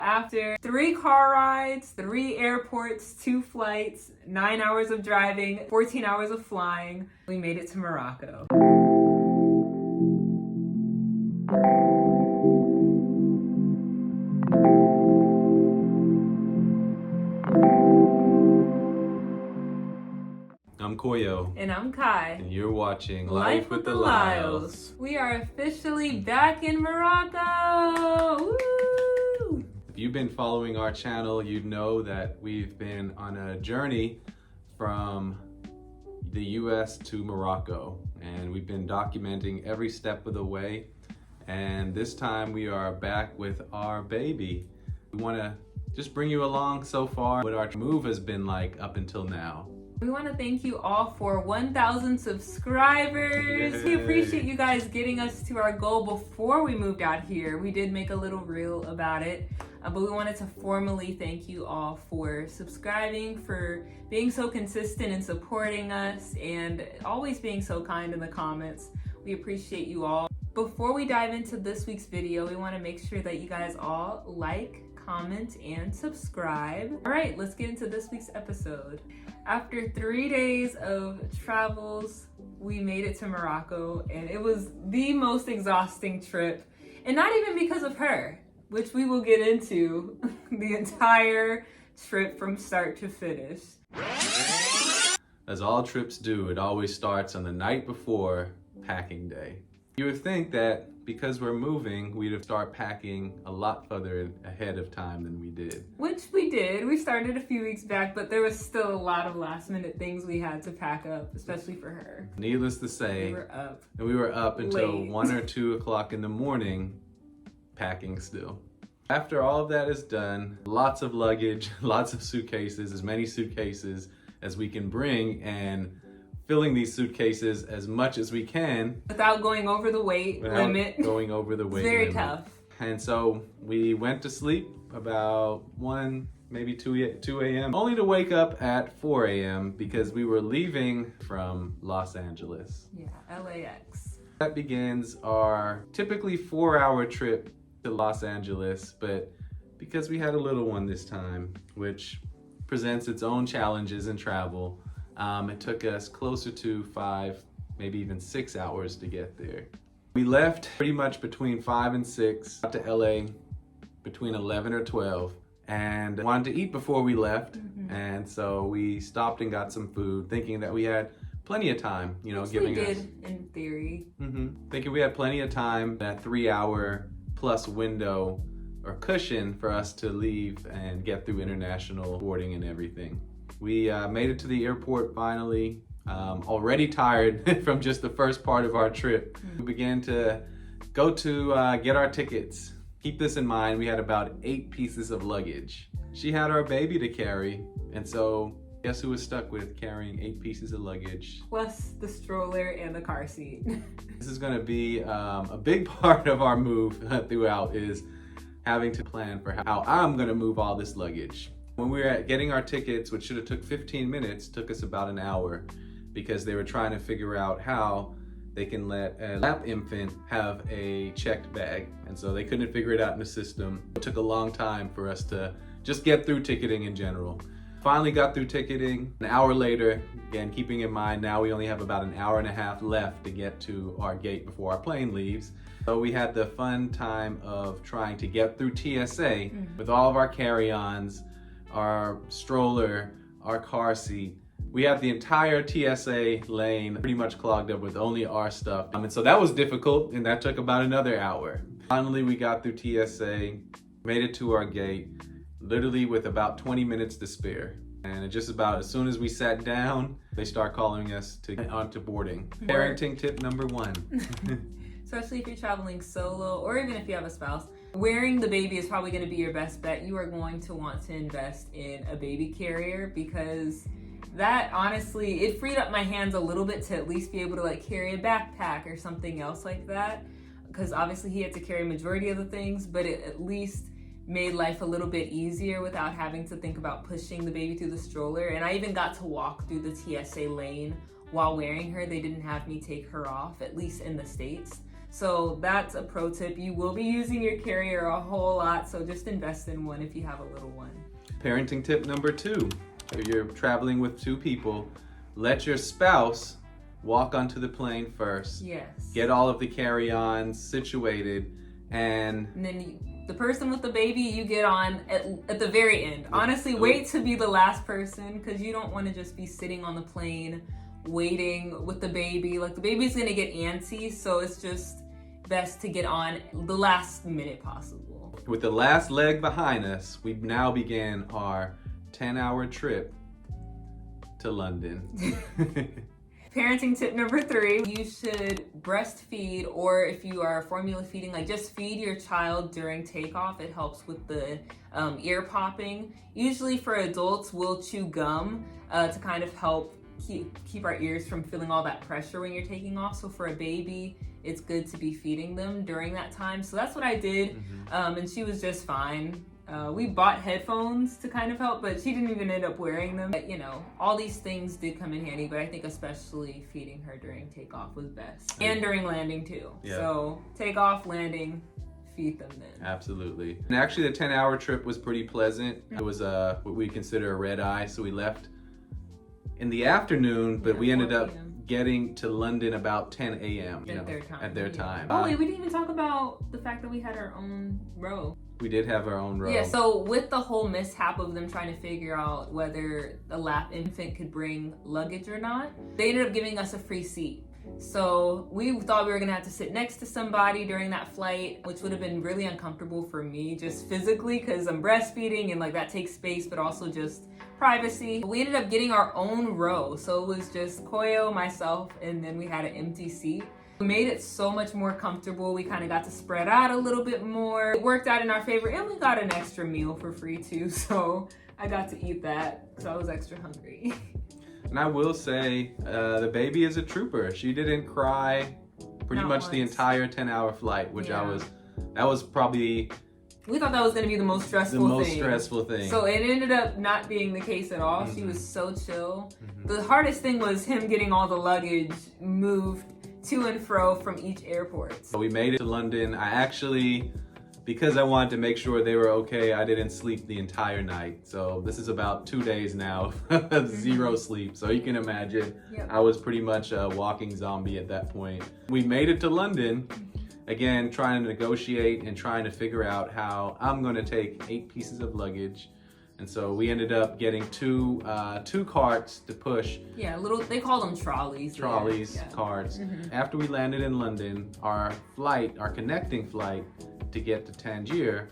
After 3 car rides, 3 airports, 2 flights, 9 hours of driving, 14 hours of flying, we made it to Morocco. I'm Koyo. And I'm Kai. And you're watching Life with the Lyles. We are officially back in Morocco! Woo! If you've been following our channel, you'd know that we've been on a journey from the US to Morocco. And we've been documenting every step of the way. And this time we are back with our baby. We want to just bring you along so far what our move has been like up until now. We want to thank you all for 1,000 subscribers. Yay. We appreciate you guys getting us to our goal before we moved out here. We did make a little reel about it, but we wanted to formally thank you all for subscribing, for being so consistent and supporting us, and always being so kind in the comments. We appreciate you all. Before we dive into this week's video, we want to make sure that you guys all like, comment, and subscribe. All right, let's get into this week's episode. After 3 days of travels, we made it to Morocco, and it was the most exhausting trip. And not even because of her, which we will get into the entire trip from start to finish. As all trips do, it always starts on the night before packing day. You would think that because we're moving, we'd start packing a lot further ahead of time than we did. Which we did. We started a few weeks back, but there was still a lot of last minute things we had to pack up, especially for her. Needless to say, we were up until late. 1 or 2 o'clock in the morning, packing still. After all of that is done, lots of luggage, lots of suitcases, as many suitcases as we can bring, and filling these suitcases as much as we can without going over the weight limit. Going over the weight very limit. Tough. And so we went to sleep about 1, maybe 2 a.m. only to wake up at 4 a.m. because we were leaving from Los Angeles. Yeah, LAX. That begins our typically 4-hour trip to Los Angeles, but because we had a little one this time, which presents its own challenges in travel, it took us closer to 5, maybe even 6 hours to get there. We left pretty much between 5 and 6, got to LA between 11 or 12, and wanted to eat before we left. And so we stopped and got some food, thinking that we had plenty of time, Which we did in theory. Thinking we had plenty of time, that 3-hour plus window or cushion for us to leave and get through international boarding and everything. We made it to the airport finally, already tired from just the first part of our trip. We began to go to get our tickets. Keep this in mind, we had about 8 pieces of luggage. She had our baby to carry, and so guess who was stuck with carrying 8 pieces of luggage? Plus the stroller and the car seat. This is gonna be a big part of our move throughout, is having to plan for how I'm gonna move all this luggage. When we were getting our tickets, which should have took 15 minutes, took us about an hour because they were trying to figure out how they can let a lap infant have a checked bag. And so they couldn't figure it out in the system. It took a long time for us to just get through ticketing in general. Finally got through ticketing. An hour later, again, keeping in mind now we only have about an hour and a half left to get to our gate before our plane leaves. So we had the fun time of trying to get through TSA with all of our carry-ons, our stroller, our car seat. We had the entire TSA lane pretty much clogged up with only our stuff. And so that was difficult, and that took about another hour. Finally, we got through TSA, made it to our gate, literally with about 20 minutes to spare. And just about as soon as we sat down, they start calling us to get onto boarding. Parenting tip number 1. Especially if you're traveling solo, or even if you have a spouse. Wearing the baby is probably going to be your best bet. You are going to want to invest in a baby carrier, because that honestly, it freed up my hands a little bit to at least be able to carry a backpack or something else like that. Because obviously he had to carry a majority of the things, but it at least made life a little bit easier without having to think about pushing the baby through the stroller. And I even got to walk through the TSA lane while wearing her. They didn't have me take her off, at least in the States. So that's a pro tip. You will be using your carrier a whole lot, so just invest in one if you have a little one. Parenting tip number 2. If you're traveling with 2 people, let your spouse walk onto the plane first. Yes. Get all of the carry-ons situated, and then the person with the baby, you get on at the very end. Honestly, wait to be the last person, because you don't want to just be sitting on the plane waiting with the baby. Like, the baby's gonna get antsy, so it's just best to get on the last minute possible. With the last leg behind us, we now begin our 10-hour trip to London. Parenting tip number 3, you should breastfeed, or if you are formula feeding, like, just feed your child during takeoff. It helps with the ear popping. Usually for adults, we'll chew gum to kind of help keep our ears from feeling all that pressure when you're taking off. So for a baby, it's good to be feeding them during that time. So that's what I did, and she was just fine. We bought headphones to kind of help, but she didn't even end up wearing them. But, you know, all these things did come in handy, but I think especially feeding her during takeoff was best. And during landing too. Yeah. So takeoff, landing, feed them then. Absolutely. And actually the 10-hour trip was pretty pleasant. It was what we consider a red eye, so we left in the afternoon, but we ended up getting to London about 10 a.m. At their time. Oh wait, we didn't even talk about the fact that we had our own row. We did have our own row. Yeah, so with the whole mishap of them trying to figure out whether a lap infant could bring luggage or not, they ended up giving us a free seat. So we thought we were gonna have to sit next to somebody during that flight, which would have been really uncomfortable for me just physically, because I'm breastfeeding and like that takes space, but also just privacy. We ended up getting our own row. So it was just Koyo, myself, and then we had an empty seat. We made it so much more comfortable. We kind of got to spread out a little bit more. It worked out in our favor, and we got an extra meal for free too. So I got to eat that because I was extra hungry. And I will say, the baby is a trooper. She didn't cry pretty much the entire 10-hour flight, which that was probably... We thought that was going to be the most stressful thing. So it ended up not being the case at all. She was so chill. The hardest thing was him getting all the luggage moved to and fro from each airport. So we made it to London. I actually, because I wanted to make sure they were okay, I didn't sleep the entire night. So this is about 2 days now of zero sleep. So you can imagine, I was pretty much a walking zombie at that point. We made it to London. Again, trying to negotiate and trying to figure out how I'm going to take 8 pieces of luggage. And so we ended up getting two carts to push. Yeah, they call them trolleys. Carts. After we landed in London, our connecting flight to get to Tangier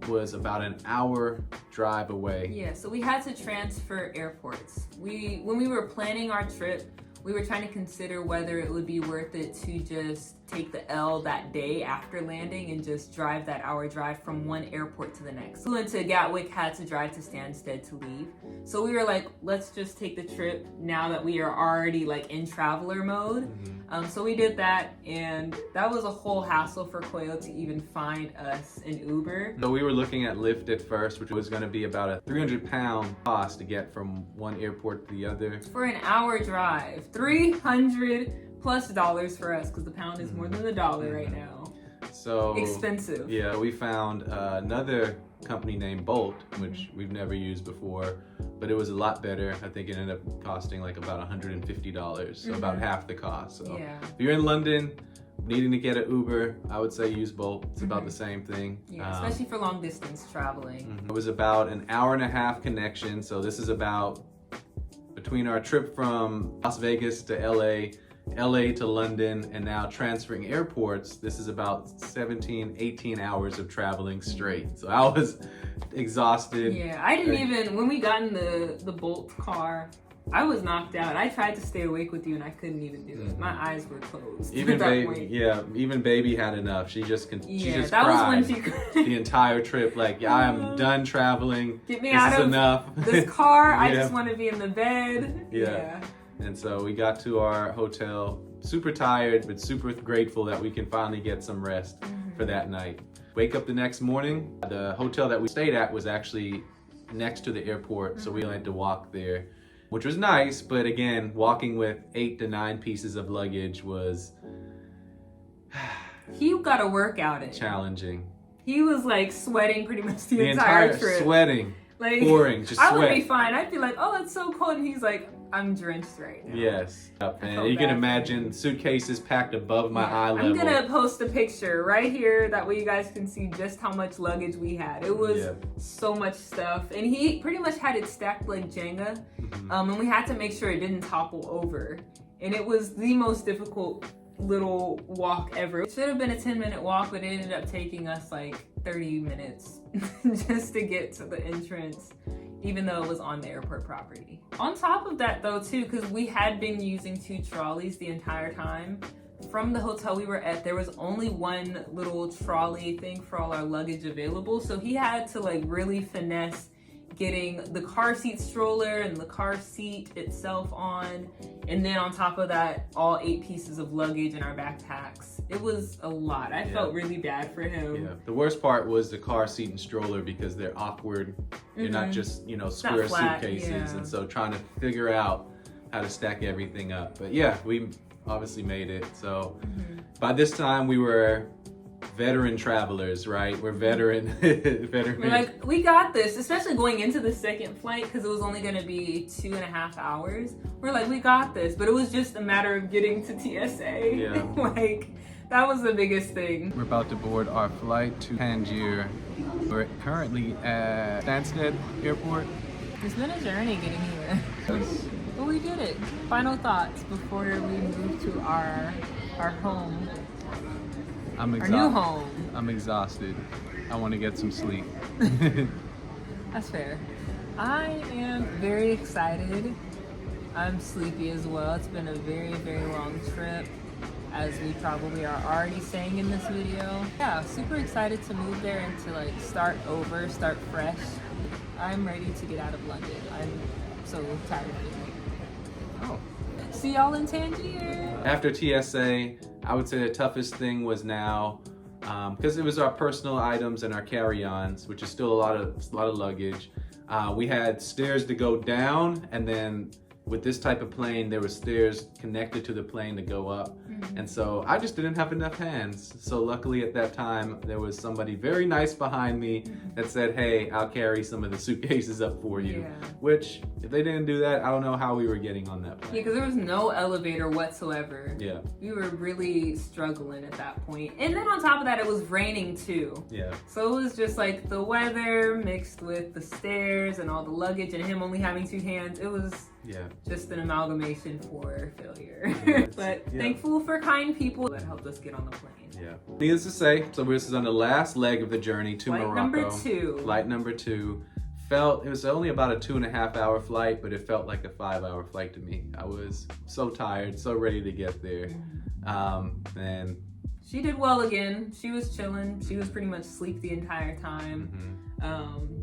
was about an hour drive away. Yeah, so we had to transfer airports. When we were planning our trip, we were trying to consider whether it would be worth it to just take the L that day after landing and just drive that hour drive from one airport to the next. We went to Gatwick, had to drive to Stansted to leave. So we were like, let's just take the trip now that we are already like in traveler mode. So we did that, and that was a whole hassle for Koyo to even find us an Uber. So we were looking at Lyft at first, which was gonna be about a 300-pound cost to get from one airport to the other. For an hour drive, $300+ for us, because the pound is more than the dollar right now. So expensive. Yeah, we found another company named Bolt, which we've never used before, but it was a lot better. I think it ended up costing like about $150, so about half the cost. So if you're in London needing to get an Uber, I would say use Bolt. It's about the same thing. Yeah, especially for long distance traveling. It was about an hour-and-a-half connection, so this is about between our trip from Las Vegas to LA to London, and now transferring airports. This is about 18 hours of traveling straight. So I was exhausted. Yeah, I didn't even, when we got in the Bolt car, I was knocked out. I tried to stay awake with you and I couldn't even do it. My eyes were closed Even at that point. Even baby had enough. She just cried was when she the entire trip. Like, I am done traveling. Get me out of enough. this car. I just want to be in the bed. Yeah. And so we got to our hotel, super tired, but super grateful that we can finally get some rest for that night. Wake up the next morning. The hotel that we stayed at was actually next to the airport, so we only had to walk there, which was nice. But again, walking with 8 to 9 pieces of luggage was He got a workout in. Challenging. He was like sweating pretty much the entire trip. Sweating. Like, pouring, just I sweat. would be fine. I'd be like, oh, it's so cold. And he's like, I'm drenched right now. Yes. And you can imagine suitcases packed above my eye level. I'm going to post a picture right here. That way you guys can see just how much luggage we had. It was so much stuff. And he pretty much had it stacked like Jenga. And we had to make sure it didn't topple over. And it was the most difficult little walk ever. It should have been a 10-minute walk, but it ended up taking us like 30 minutes just to get to the entrance, even though it was on the airport property. On top of that though too, because we had been using 2 trolleys the entire time, from the hotel we were at, there was only one little trolley thing for all our luggage available. So he had to like really finesse getting the car seat stroller and the car seat itself on. And then on top of that, all 8 pieces of luggage in our backpacks. It was a lot. I felt really bad for him. Yeah. The worst part was the car seat and stroller because they're awkward. They're not just, square suitcases. And so trying to figure out how to stack everything up. But yeah, we obviously made it. So by this time we were veteran travelers, right? We're veteran. We're like, we got this, especially going into the second flight because it was only going to be 2.5 hours. We're like, we got this, but it was just a matter of getting to TSA. Yeah. Like, that was the biggest thing. We're about to board our flight to Tangier. We're currently at Stansted Airport. It's been a journey getting here. But we did it. Final thoughts before we move to our home. I'm exhausted. Our new home. I'm exhausted. I want to get some sleep. That's fair. I am very excited. I'm sleepy as well. It's been a very, very long trip, as we probably are already saying in this video. Yeah, super excited to move there and to like start over, start fresh. I'm ready to get out of London. I'm so tired of it. Oh. See y'all in Tangier. After TSA, I would say the toughest thing was now, because it was our personal items and our carry-ons, which is still a lot of luggage. We had stairs to go down, and then with this type of plane, there were stairs connected to the plane to go up. And so I just didn't have enough hands. So luckily at that time, there was somebody very nice behind me that said, hey, I'll carry some of the suitcases up for you. Yeah. Which, if they didn't do that, I don't know how we were getting on that plane. Yeah, because there was no elevator whatsoever. Yeah. We were really struggling at that point. And then on top of that, it was raining too. Yeah. So it was just like the weather mixed with the stairs and all the luggage and him only having 2 hands. It was just an amalgamation for failure. But thankful for kind people that helped us get on the plane. Yeah. Needless to say, so this is on the last leg of the journey to Morocco. Flight number 2. It was only about a 2.5 hour flight, but it felt like a 5 hour flight to me. I was so tired, so ready to get there. And she did well again. She was chilling. She was pretty much asleep the entire time.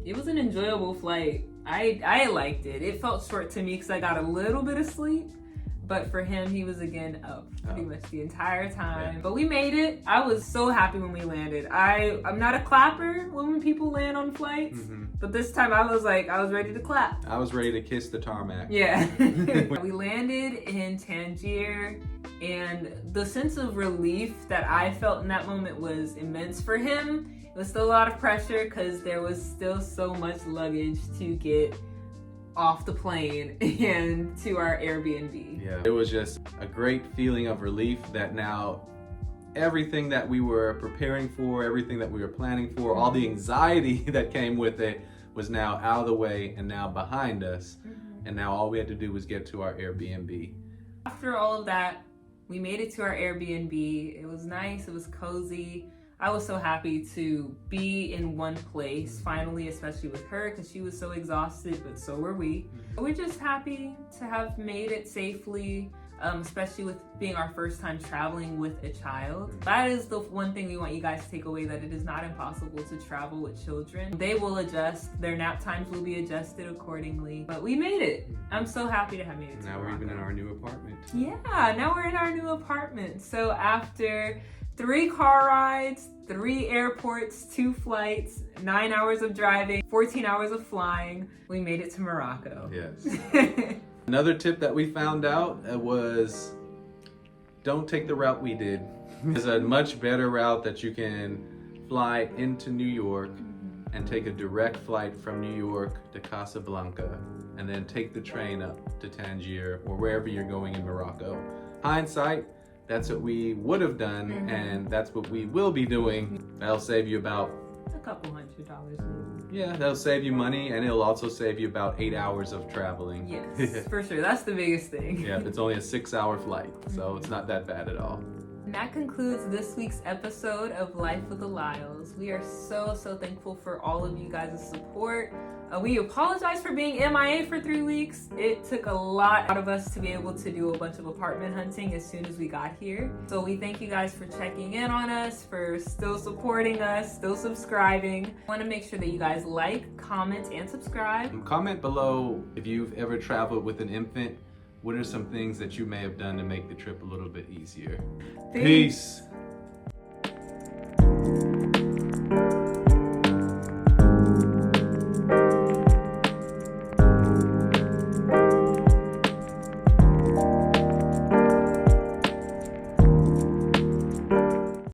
It was an enjoyable flight. I liked it. It felt short to me because I got a little bit of sleep. But for him, he was again up pretty much the entire time. Yeah. But we made it. I was so happy when we landed. I'm not a clapper when people land on flights. But this time I was ready to clap. I was ready to kiss the tarmac. Yeah. We landed in Tangier, and the sense of relief that I felt in that moment was immense. For him, it was still a lot of pressure because there was still so much luggage to get off the plane and to our Airbnb. Yeah, it was just a great feeling of relief that now everything that we were preparing for, everything that we were planning for, all the anxiety that came with it was now out of the way and now behind us. And now all we had to do was get to our Airbnb. After all of that, we made it to our Airbnb. It was nice, it was cozy. I was so happy to be in one place, finally, especially with her, because she was so exhausted, but so were we. We're just happy to have made it safely, especially with being our first time traveling with a child. That is the one thing we want you guys to take away, that it is not impossible to travel with children. They will adjust, their nap times will be adjusted accordingly, but we made it. I'm so happy to have made it to Now we're even in our new apartment. Yeah, now we're in our new apartment. So after 3 car rides, 3 airports, 2 flights, 9 hours of driving, 14 hours of flying, we made it to Morocco. Yes. Another tip that we found out was don't take the route we did. There's a much better route that you can fly into New York and take a direct flight from New York to Casablanca and then take the train up to Tangier or wherever you're going in Morocco. Hindsight, that's what we would have done, and that's what we will be doing. That'll save you about a couple $100 maybe. Yeah, that'll save you money, and it'll also save you about 8 hours of traveling. Yes, for sure. That's the biggest thing. Yeah, it's only a 6-hour flight, so it's not that bad at all. And that concludes this week's episode of Life with the Lyles. We are so thankful for all of you guys' support. We apologize for being MIA for 3 weeks. It took a lot out of us to be able to do a bunch of apartment hunting as soon as we got here. So we thank you guys for checking in on us, for still supporting us, still subscribing. I want to make sure that you guys like, comment, and subscribe. Comment below if you've ever traveled with an infant. What are some things that you may have done to make the trip a little bit easier? Peace.